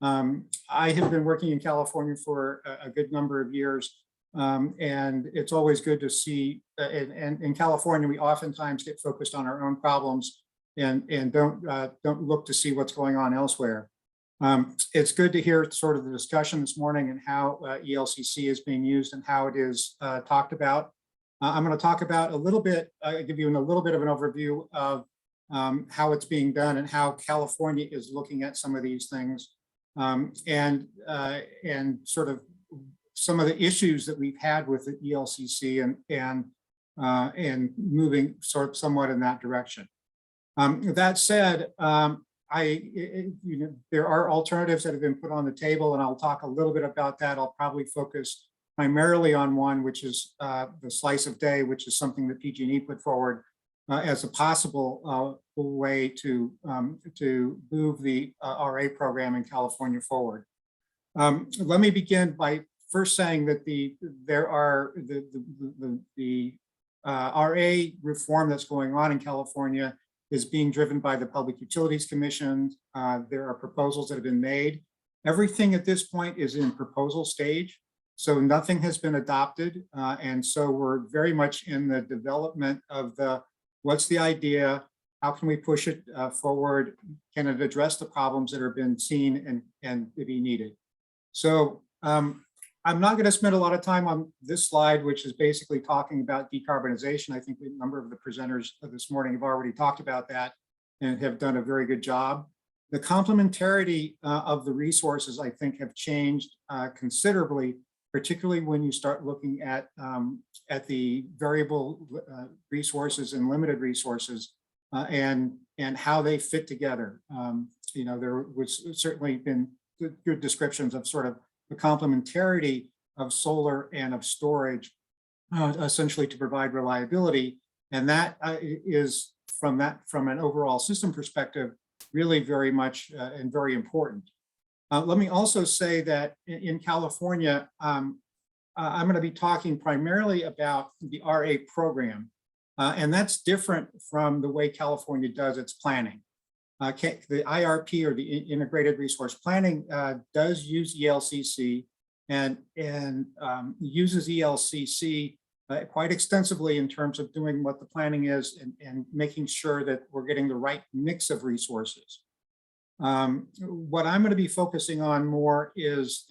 I have been working in California for a good number of years, and it's always good to see. And in California, we oftentimes get focused on our own problems and don't look to see what's going on elsewhere. It's good to hear sort of the discussion this morning and how ELCC is being used and how it is talked about. I'm going to talk about a little bit, give you a little bit of an overview of how it's being done and how California is looking at some of these things, and sort of some of the issues that we've had with the ELCC and moving somewhat in that direction. That said, there are alternatives that have been put on the table, and I'll talk a little bit about that. I'll probably focus primarily on one, which is the slice of day, which is something that PG&E put forward as a possible way to move the RA program in California forward. Let me begin by first saying that the RA reform that's going on in California is being driven by the Public Utilities Commission. There are proposals that have been made. Everything at this point is in proposal stage, so nothing has been adopted. And so we're very much in the development of what's the idea, how can we push it forward, can it address the problems that have been seen and be needed. So I'm not going to spend a lot of time on this slide, which is basically talking about decarbonization. I think a number of the presenters this morning have already talked about that and have done a very good job. The complementarity of the resources, I think, have changed considerably, particularly when you start looking at the variable resources and limited resources and how they fit together. There was certainly been good descriptions of sort of the complementarity of solar and of storage, essentially to provide reliability. And that is from an overall system perspective, really very much and very important. Let me also say that in California, I'm going to be talking primarily about the RA program, and that's different from the way California does its planning. The IRP, or the Integrated Resource Planning, does use ELCC and uses ELCC quite extensively in terms of doing what the planning is and making sure that we're getting the right mix of resources. What I'm going to be focusing on more is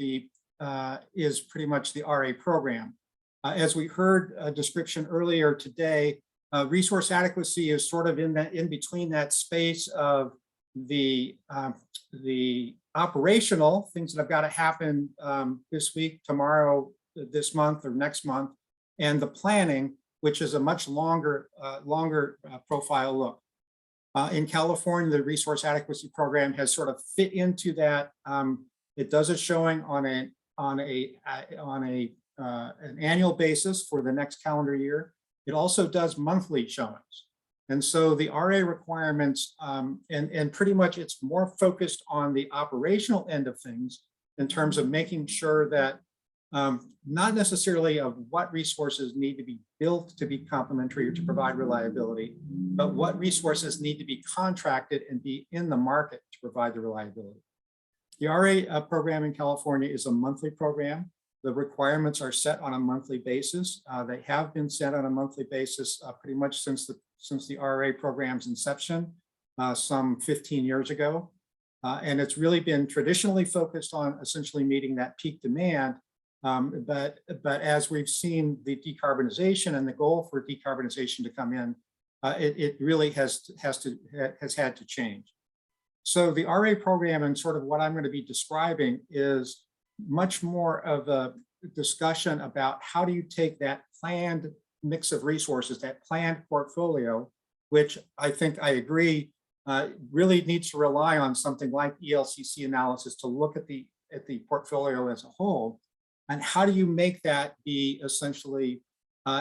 pretty much the RA program. As we heard a description earlier today, resource adequacy is sort of in between that space of the operational things that have got to happen this week, tomorrow, this month, or next month, and the planning, which is a much longer profile look. In California, the resource adequacy program has sort of fit into that. It does a showing on an annual basis for the next calendar year. It also does monthly showings. And so the RA requirements, and pretty much it's more focused on the operational end of things in terms of making sure that not necessarily of what resources need to be built to be complementary or to provide reliability, but what resources need to be contracted and be in the market to provide the reliability. The RA program in California is a monthly program. The requirements are set on a monthly basis. They have been set on a monthly basis pretty much since the RA program's inception, some 15 years ago. And it's really been traditionally focused on essentially meeting that peak demand. But as we've seen the decarbonization and the goal for decarbonization to come in, it really has had to change. So the RA program, and sort of what I'm going to be describing, is much more of a discussion about how do you take that planned mix of resources, that planned portfolio, which I think I agree really needs to rely on something like ELCC analysis to look at the portfolio as a whole. And how do you make that be essentially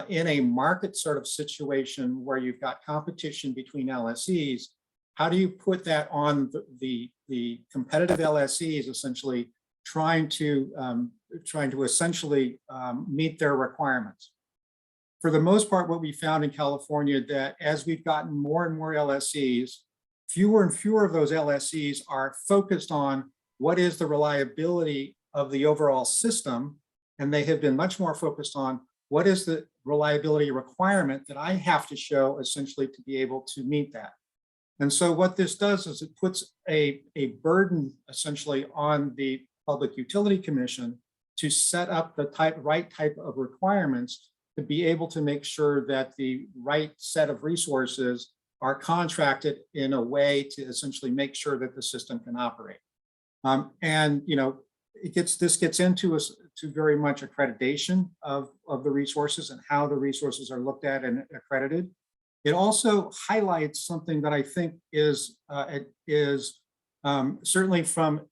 in a market sort of situation where you've got competition between LSEs? How do you put that on the competitive LSEs essentially trying to essentially meet their requirements? For the most part, what we found in California, that as we've gotten more and more LSEs, fewer and fewer of those LSEs are focused on what is the reliability of the overall system, and they have been much more focused on what is the reliability requirement that I have to show essentially to be able to meet that. And so what this does is it puts a burden essentially on the Public Utility Commission to set up the right type of requirements to be able to make sure that the right set of resources are contracted in a way to essentially make sure that the system can operate. And you know, this gets into very much accreditation of the resources and how the resources are looked at and accredited. It also highlights something that I think is certainly from,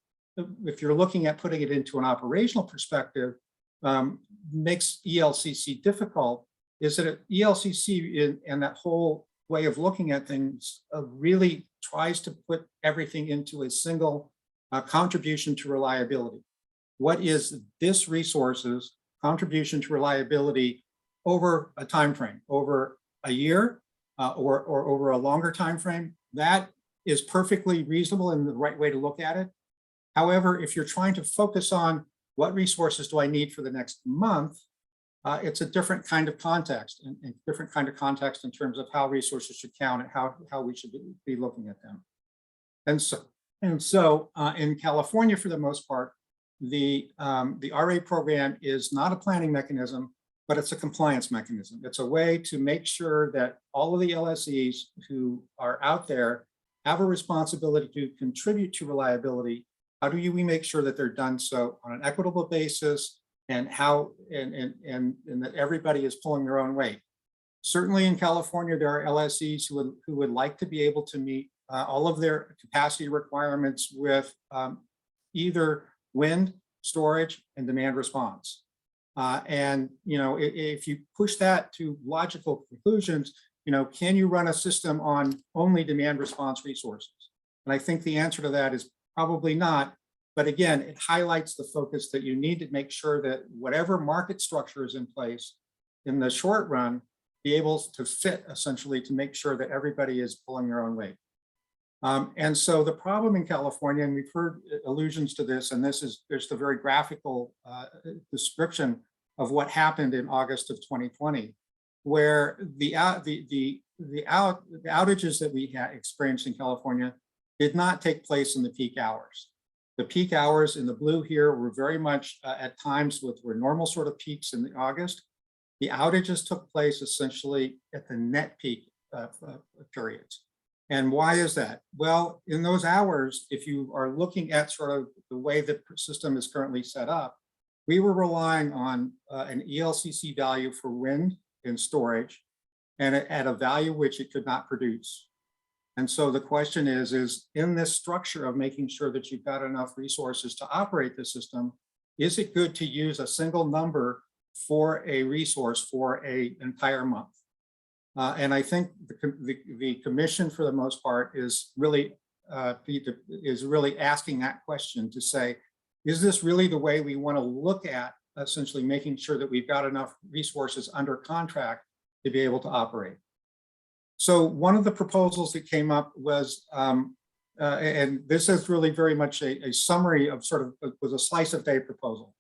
if you're looking at putting it into an operational perspective, makes ELCC difficult, is that ELCC and that whole way of looking at things really tries to put everything into a single contribution to reliability. What is this resource's contribution to reliability over a time frame, over a year, or over a longer time frame? That is perfectly reasonable and the right way to look at it. However, if you're trying to focus on what resources do I need for the next month, it's a different kind of context, and different kind of context in terms of how resources should count and how we should be looking at them. And so in California, for the most part, the RA program is not a planning mechanism, but it's a compliance mechanism. It's a way to make sure that all of the LSEs who are out there have a responsibility to contribute to reliability. How do we make sure that they're done so on an equitable basis, and how and that everybody is pulling their own weight? Certainly in California, there are LSEs who would like to be able to meet all of their capacity requirements with either wind, storage, and demand response. And you know, if you push that to logical conclusions, you know, can you run a system on only demand response resources? And I think the answer to that is probably not. But again, it highlights the focus that you need to make sure that whatever market structure is in place in the short run, be able to fit essentially to make sure that everybody is pulling their own weight. And so the problem in California, and we've heard allusions to this, and there's the very graphical description of what happened in August of 2020, where the outages that we had experienced in California did not take place in the peak hours. The peak hours in the blue here were very much at times were normal sort of peaks in August. The outages took place essentially at the net peak periods. And why is that? Well, in those hours, if you are looking at sort of the way the system is currently set up, we were relying on an ELCC value for wind and storage, and at a value which it could not produce. And so the question is in this structure of making sure that you've got enough resources to operate the system, is it good to use a single number for a resource for an entire month? And I think the commission, for the most part, is really asking that question to say, is this really the way we want to look at essentially making sure that we've got enough resources under contract to be able to operate? So one of the proposals that came up was, and this is really very much a summary of sort of, was a slice of day proposal.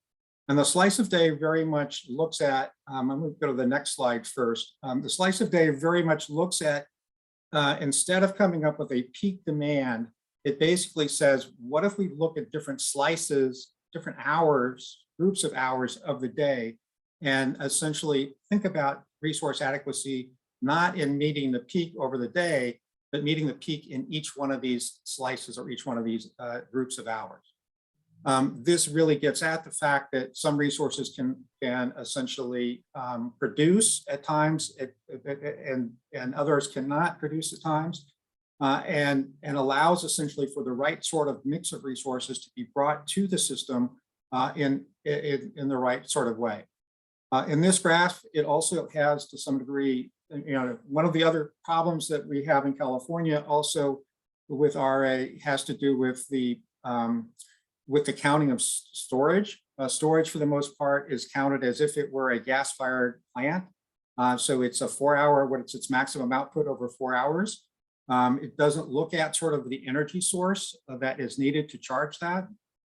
And the slice of day very much looks at, I'm going to go to the next slide first. The slice of day very much looks at, instead of coming up with a peak demand, it basically says, what if we look at different slices, different hours, groups of hours of the day, and essentially think about resource adequacy, not in meeting the peak over the day, but meeting the peak in each one of these slices or each one of these groups of hours. This really gets at the fact that some resources can essentially produce at times, and others cannot produce at times, and allows essentially for the right sort of mix of resources to be brought to the system in the right sort of way. In this graph, it also has to some degree, one of the other problems that we have in California also with RA has to do with the counting of storage. Storage, for the most part, is counted as if it were a gas-fired plant. So it's a 4-hour, what's its maximum output over 4 hours. It doesn't look at sort of the energy source that is needed to charge that.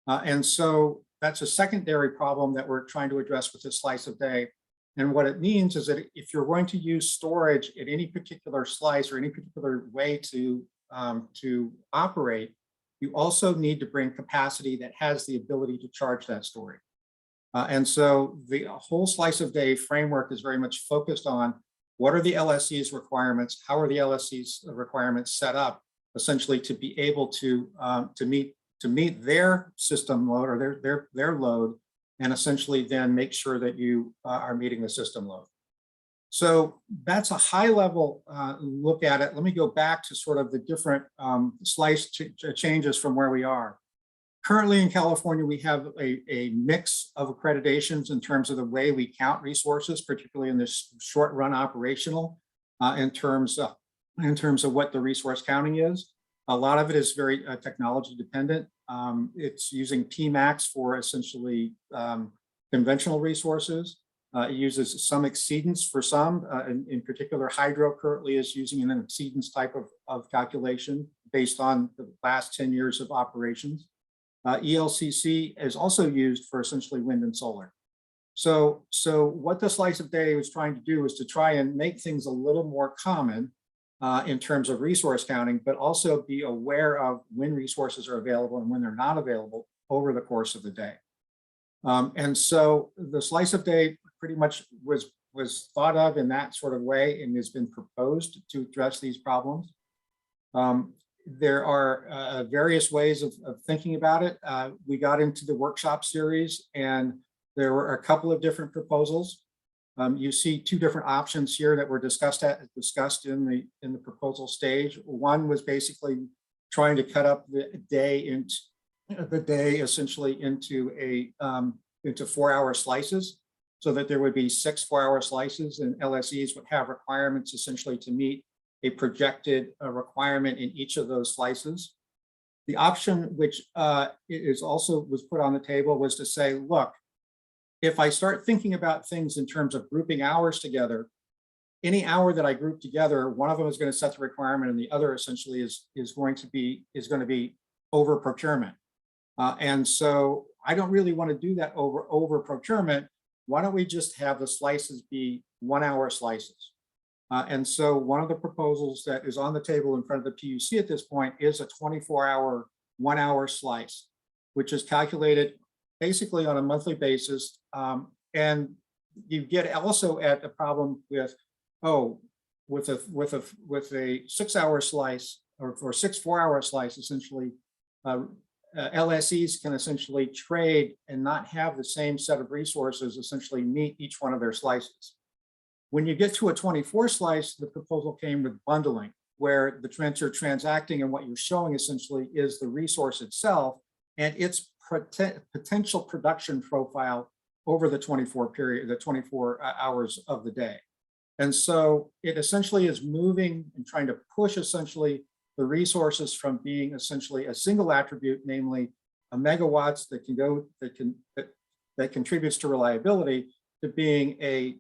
And so that's a secondary problem that we're trying to address with this slice of day. And what it means is that if you're going to use storage at any particular slice or any particular way to operate, you also need to bring capacity that has the ability to charge that storage. And so the whole slice of day framework is very much focused on what are the LSC's requirements, how are the LSC's requirements set up essentially to be able to meet their system load or their load, and essentially then make sure that you are meeting the system load. So that's a high level look at it. Let me go back to sort of the different slice changes from where we are. Currently in California, we have a mix of accreditations in terms of the way we count resources, particularly in this short run operational in terms of what the resource counting is. A lot of it is very technology dependent. It's using PMAX for essentially conventional resources. It uses some exceedance for some, in particular, hydro currently is using an exceedance type of calculation based on the last 10 years of operations. ELCC is also used for essentially wind and solar. So what the slice of day was trying to do is to try and make things a little more common in terms of resource counting, but also be aware of when resources are available and when they're not available over the course of the day. And so the slice of day pretty much was thought of in that sort of way and has been proposed to address these problems. There are various ways of thinking about it. We got into the workshop series and there were a couple of different proposals. You see two different options here that were discussed in the proposal stage. One was basically trying to cut up the day essentially into 4-hour slices, so that there would be 6 4-hour slices, and LSEs would have requirements essentially to meet a projected requirement in each of those slices. The option which is also was put on the table was to say, look, if I start thinking about things in terms of grouping hours together, any hour that I group together, one of them is going to set the requirement, and the other essentially is going to be over procurement. And so I don't really want to do that over procurement. Why don't we just have the slices be 1 hour slices? And so one of the proposals that is on the table in front of the PUC at this point is a 24-hour, 1 hour slice, which is calculated basically on a monthly basis. And you get also at the problem with, with a 6 hour slice or for 4 hour slice, essentially, LSEs can essentially trade and not have the same set of resources essentially meet each one of their slices. When you get to a 24 slice, the proposal came with bundling, where you're transacting and what you're showing essentially is the resource itself and its potential production profile over the 24 hours of the day. And so it essentially is moving and trying to push essentially the resources from being essentially a single attribute, namely a megawatts that contributes to reliability, to being a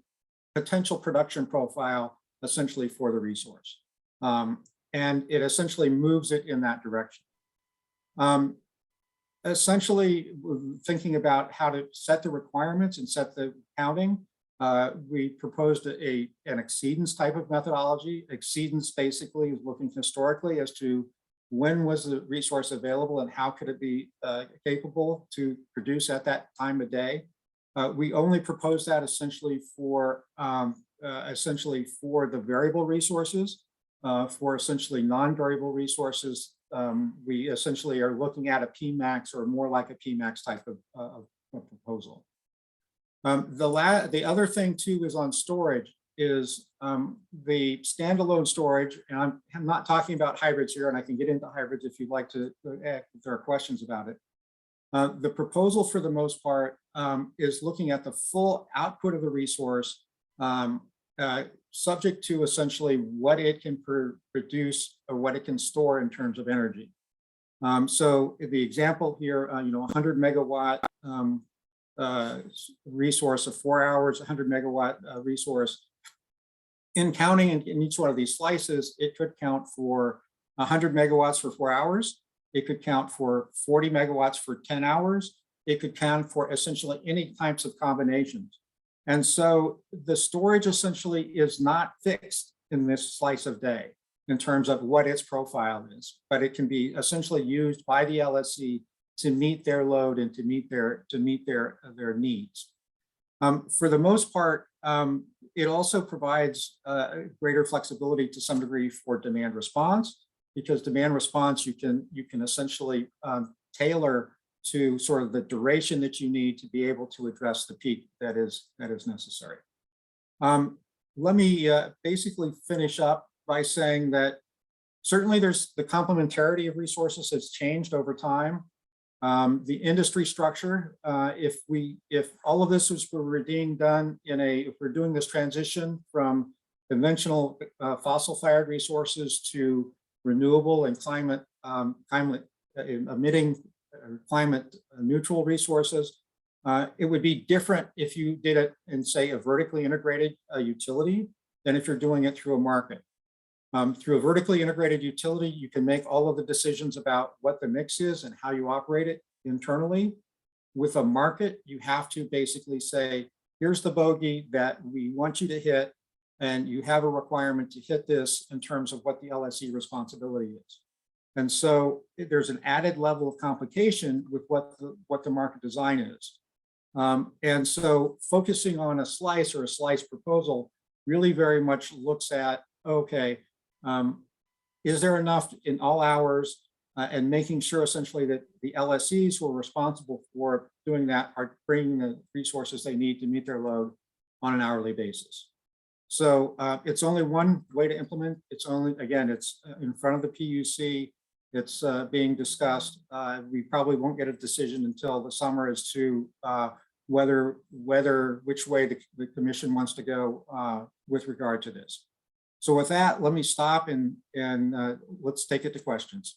potential production profile essentially for the resource. And it essentially moves it in that direction. Essentially, thinking about how to set the requirements and set the counting, we proposed an exceedance type of methodology. Exceedance basically is looking historically as to when was the resource available and how could it be capable to produce at that time of day. We only proposed that essentially for the variable resources. For essentially non-variable resources, we essentially are looking at a PMAX or more like a PMAX type of proposal. The other thing too is on storage is the standalone storage, and I'm not talking about hybrids here, and I can get into hybrids if you'd like to, if there are questions about it. The proposal for the most part is looking at the full output of the resource, subject to essentially what it can produce or what it can store in terms of energy. So the example here, 100 megawatt resource of 4 hours, 100 megawatt resource. In counting in each one of these slices, it could count for 100 megawatts for 4 hours. It could count for 40 megawatts for 10 hours. It could count for essentially any types of combinations. And so the storage essentially is not fixed in this slice of day in terms of what its profile is, but it can be essentially used by the LSC to meet their load and to meet their needs. For the most part, it also provides greater flexibility to some degree for demand response, because demand response you can essentially tailor to sort of the duration that you need to be able to address the peak that is necessary. Let me basically finish up by saying that certainly there's the complementarity of resources has changed over time. The industry structure, if all of this were being done if we're doing this transition from conventional fossil-fired resources to renewable and climate emitting climate neutral resources, it would be different if you did it in, say, a vertically integrated utility than if you're doing it through a market. Through a vertically integrated utility, you can make all of the decisions about what the mix is and how you operate it internally. With a market, you have to basically say, here's the bogey that we want you to hit, and you have a requirement to hit this in terms of what the LSE responsibility is. And so there's an added level of complication with what the market design is. And so focusing on a slice or a slice proposal really very much looks at, okay, is there enough in all hours, and making sure essentially that the LSEs who are responsible for doing that are bringing the resources they need to meet their load on an hourly basis. So it's only one way to implement. It's only, again, it's in front of the PUC. It's being discussed. We probably won't get a decision until the summer as to which way the commission wants to go with regard to this. So with that, let me stop and let's take it to questions.